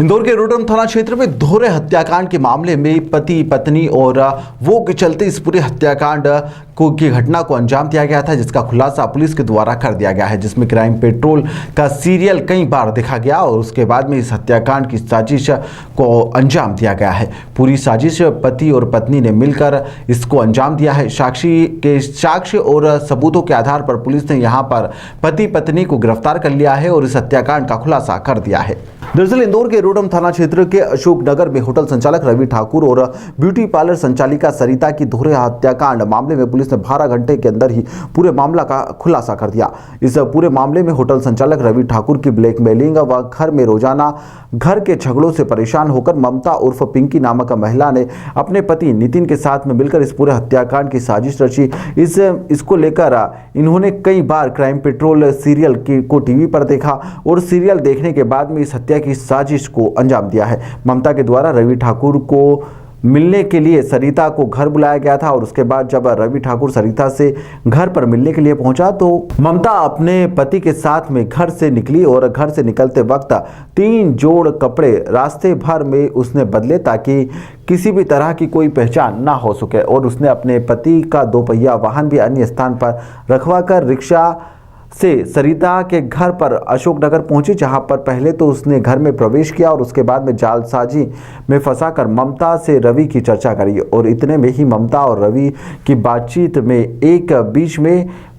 इंदौर के रोडम थाना क्षेत्र में दोहरे हत्याकांड के मामले में पति पत्नी और वो के चलते इस पूरे हत्याकांड की घटना को अंजाम दिया गया था, जिसका खुलासा पुलिस के द्वारा कर दिया गया है, जिसमें क्राइम पेट्रोल का सीरियल कई बार देखा गया और उसके बाद में इस हत्याकांड की साजिश को अंजाम दिया गया है। पूरी साजिश पति और पत्नी ने मिलकर इसको अंजाम दिया है। साक्ष्य और सबूतों के आधार पर पुलिस ने यहां पर पति पत्नी को गिरफ्तार कर लिया है और इस हत्याकांड का खुलासा कर दिया है। दरअसल इंदौर के रोडम थाना क्षेत्र के अशोक नगर में होटल संचालक रवि ठाकुर और ब्यूटी पार्लर संचालिका सरिता की दोहरे हत्याकांड मामले में पुलिस ने 12 घंटे के अंदर ही पूरे मामला का खुलासा कर दिया। इस पूरे मामले में होटल संचालक रवि ठाकुर की ब्लैकमेलिंग व घर में रोजाना घर के झगड़ों से परेशान होकर ममता उर्फ पिंकी नामक महिला ने अपने पति नितिन के साथ में मिलकर इस पूरे हत्याकांड की साजिश रची। इसको लेकर इन्होंने कई बार क्राइम पेट्रोल सीरियल को टीवी पर देखा और सीरियल देखने के बाद में इस हत्या की साजिश को अंजाम दिया है। ममता के द्वारा रवि ठाकुर को मिलने के लिए सरिता को घर बुलाया गया था और उसके बाद जब रवि ठाकुर सरिता से घर पर मिलने के लिए पहुंचा तो ममता अपने पति के साथ में घर से निकली और घर से निकलते वक्त 3 जोड़ कपड़े रास्ते भर में उसने बदले ताकि किसी भी तरह की कोई पहचान ना हो सके और उसने अपने पति का 2 पहिया वाहन भी अन्य स्थान पर रखवाकर रिक्शा से सरिता के घर पर अशोकनगर पहुंची, जहां पर पहले तो उसने घर में प्रवेश किया और उसके बाद में जालसाजी में फंसाकर ममता से रवि की चर्चा करी और इतने में ही ममता और रवि की बातचीत में एक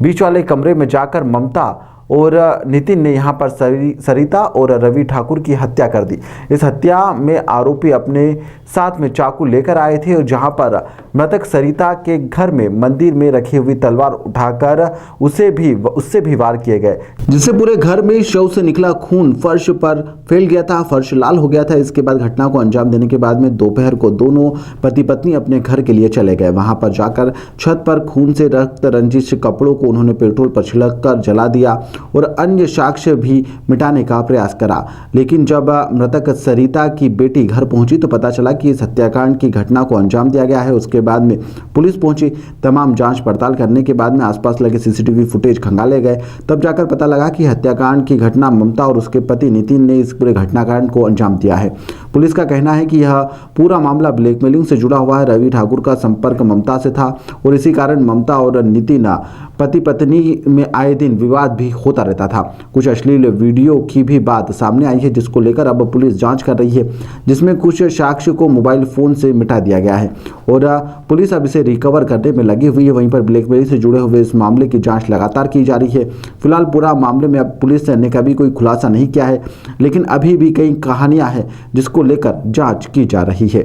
बीच वाले कमरे में जाकर ममता और नितिन ने यहां पर सरिता और रवि ठाकुर की हत्या कर दी। इस हत्या में आरोपी अपने साथ में चाकू लेकर आए थे और जहां पर मृतक सरिता के घर में मंदिर में रखी हुई तलवार उठाकर उससे भी वार किए गए, जिससे पूरे घर में शव से निकला खून फर्श पर फैल गया था, फर्श लाल हो गया था। इसके बाद घटना को अंजाम देने के बाद में दोपहर को दोनों पति पत्नी अपने घर के लिए चले गए। वहां पर जाकर छत पर खून से रक्त रंजिश कपड़ों को उन्होंने पेट्रोल पर छिड़क कर जला दिया और अन्य साक्ष्य भी मिटाने का प्रयास करा। लेकिन जब मृतक सरिता की बेटी घर पहुंची तो पता चला कि इस हत्याकांड की घटना को अंजाम दिया गया है। उसके बाद में पुलिस पहुंची, तमाम जांच पड़ताल करने के बाद में आसपास लगे सीसीटीवी फुटेज खंगाले गए, तब जाकर पता लगा कि हत्याकांड की घटना ममता और उसके पति नितिन ने इस पूरे घटनाकांड को अंजाम दिया है। पुलिस का कहना है कि यह पूरा मामला ब्लैकमेलिंग से जुड़ा हुआ है। रवि ठाकुर का संपर्क ममता से था और इसी कारण ममता और नितिन पति पत्नी में आए दिन विवाद भी होता रहता था। कुछ अश्लील वीडियो की भी बात सामने आई है, जिसको लेकर अब पुलिस जांच कर रही है, जिसमें कुछ साक्ष्य को मोबाइल फोन से मिटा दिया गया है और पुलिस अब इसे रिकवर करने में लगी हुई है। वहीं पर ब्लैकमेलिंग से जुड़े हुए इस मामले की जांच लगातार की जा रही है। फिलहाल पूरा मामले में अब पुलिस ने कभी कोई खुलासा नहीं किया है, लेकिन अभी भी कई कहानियां हैं जिसको लेकर जांच की जा रही है।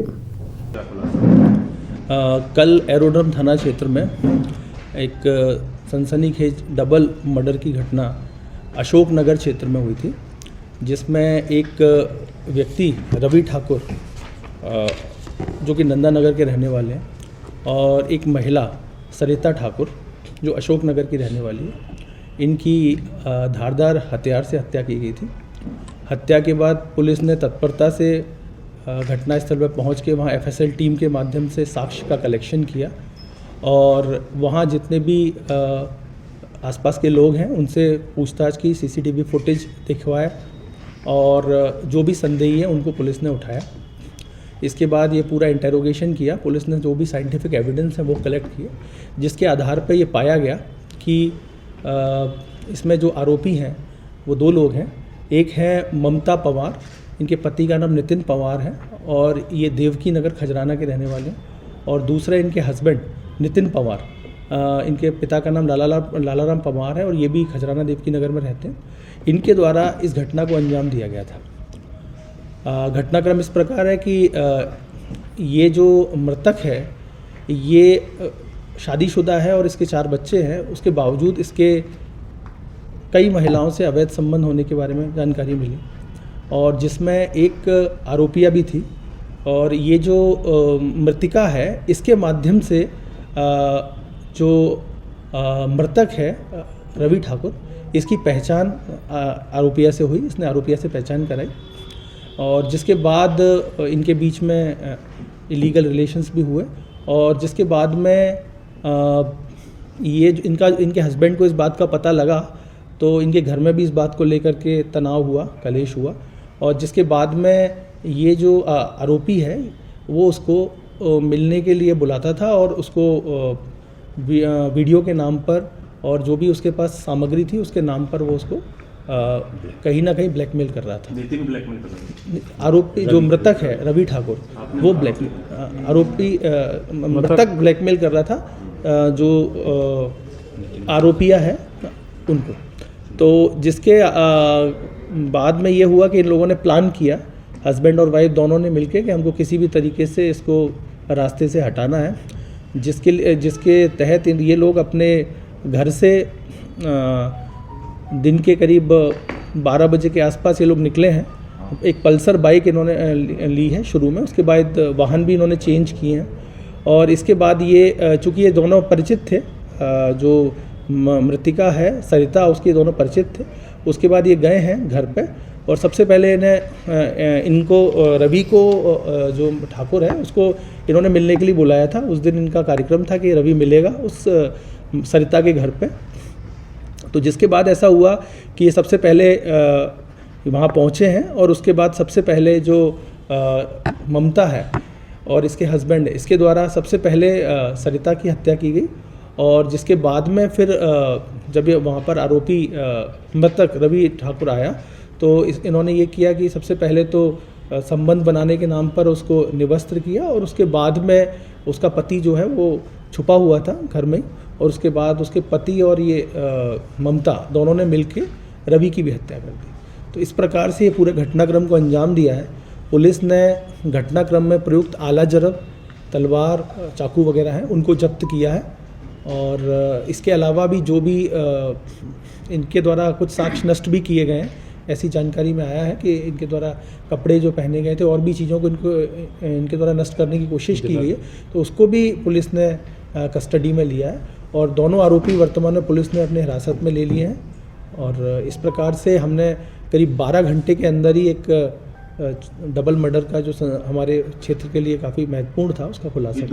कल एरोड्रम थाना क्षेत्र में एक सनसनीखेज डबल मर्डर की घटना अशोक नगर क्षेत्र में हुई थी, जिसमें एक व्यक्ति रवि ठाकुर जो कि नंदा नगर के रहने वाले हैं और एक महिला सरिता ठाकुर जो अशोक नगर की रहने वाली है, इनकी धारदार हथियार से हत्या की गई थी। हत्या के बाद पुलिस ने तत्परता से घटनास्थल पर पहुंच के वहां एफएसएल टीम के माध्यम से साक्ष्य का कलेक्शन किया और वहाँ जितने भी आसपास के लोग हैं उनसे पूछताछ की, सीसीटीवी फुटेज दिखवाया और जो भी संदेही है उनको पुलिस ने उठाया। इसके बाद ये पूरा इंटेरोगेशन किया। पुलिस ने जो भी साइंटिफिक एविडेंस है वो कलेक्ट किए, जिसके आधार पर ये पाया गया कि इसमें जो आरोपी हैं वो 2 लोग हैं। एक है ममता पवार, इनके पति का नाम नितिन पवार है और ये देवकी नगर खजराना के रहने वाले हैं, और दूसरा इनके हस्बैंड नितिन पवार, इनके पिता का नाम लालाराम पवार है और ये भी खजराना देवकी नगर में रहते हैं। इनके द्वारा इस घटना को अंजाम दिया गया था। घटनाक्रम इस प्रकार है कि ये जो मृतक है ये शादीशुदा है और इसके 4 बच्चे हैं। उसके बावजूद इसके कई महिलाओं से अवैध संबंध होने के बारे में जानकारी मिली और जिसमें एक आरोपिया भी थी। और ये जो मृतिका है इसके माध्यम से जो मृतक है रवि ठाकुर, इसकी पहचान आरोपिया से हुई। इसने आरोपिया से पहचान कराई और जिसके बाद इनके बीच में इलीगल रिलेशंस भी हुए और जिसके बाद में ये इनके हस्बैंड को इस बात का पता लगा तो इनके घर में भी इस बात को लेकर के तनाव हुआ, कलेश हुआ और जिसके बाद में ये जो आरोपी है वो उसको मिलने के लिए बुलाता था और उसको वीडियो के नाम पर और जो भी उसके पास सामग्री थी उसके नाम पर वो उसको कहीं ना कहीं ब्लैकमेल कर रहा था। ब्लैकमेल कर रहा था। आरोपी जो मृतक है रवि ठाकुर वो ब्लैकमेल आरोपी मृतक ब्लैकमेल कर रहा था जो आरोपियां हैं उनको। तो जिसके बाद में ये हुआ कि इन लोगों ने प्लान किया, हस्बैंड और वाइफ दोनों ने मिलके कि हमको किसी भी तरीके से इसको रास्ते से हटाना है, जिसके तहत ये लोग अपने घर से दिन के करीब 12 बजे के आसपास ये लोग निकले हैं। एक पल्सर बाइक इन्होंने ली है शुरू में, उसके बाद वाहन भी इन्होंने चेंज किए हैं और इसके बाद ये चूँकि ये दोनों परिचित थे, जो मृतिका है सरिता उसके दोनों परिचित थे, उसके बाद ये गए हैं घर पे और सबसे पहले इनको रवि को जो ठाकुर है उसको इन्होंने मिलने के लिए बुलाया था। उस दिन इनका कार्यक्रम था कि रवि मिलेगा उस सरिता के घर पे। तो जिसके बाद ऐसा हुआ कि ये सबसे पहले वहाँ पहुँचे हैं और उसके बाद सबसे पहले जो ममता है और इसके हस्बैंड है, इसके द्वारा सबसे पहले सरिता की हत्या की गई और जिसके बाद में फिर जब ये वहाँ पर आरोपी मृतक रवि ठाकुर आया तो इन्होंने ये किया कि सबसे पहले तो संबंध बनाने के नाम पर उसको निवस्त्र किया और उसके बाद में उसका पति जो है वो छुपा हुआ था घर में और उसके बाद उसके पति और ये ममता दोनों ने मिलके रवि की भी हत्या कर दी। तो इस प्रकार से ये पूरे घटनाक्रम को अंजाम दिया है। पुलिस ने घटनाक्रम में प्रयुक्त आला जरब, तलवार, चाकू वगैरह हैं उनको जब्त किया है और इसके अलावा भी जो भी इनके द्वारा कुछ साक्ष्य नष्ट भी किए गए हैं। ऐसी जानकारी में आया है कि इनके द्वारा कपड़े जो पहने गए थे और भी चीज़ों को इनके द्वारा नष्ट करने की कोशिश की गई है, तो उसको भी पुलिस ने कस्टडी में लिया है और दोनों आरोपी वर्तमान में पुलिस ने अपने हिरासत में ले लिए हैं। और इस प्रकार से हमने करीब 12 घंटे के अंदर ही एक डबल मर्डर का जो हमारे क्षेत्र के लिए काफ़ी महत्वपूर्ण था उसका खुलासा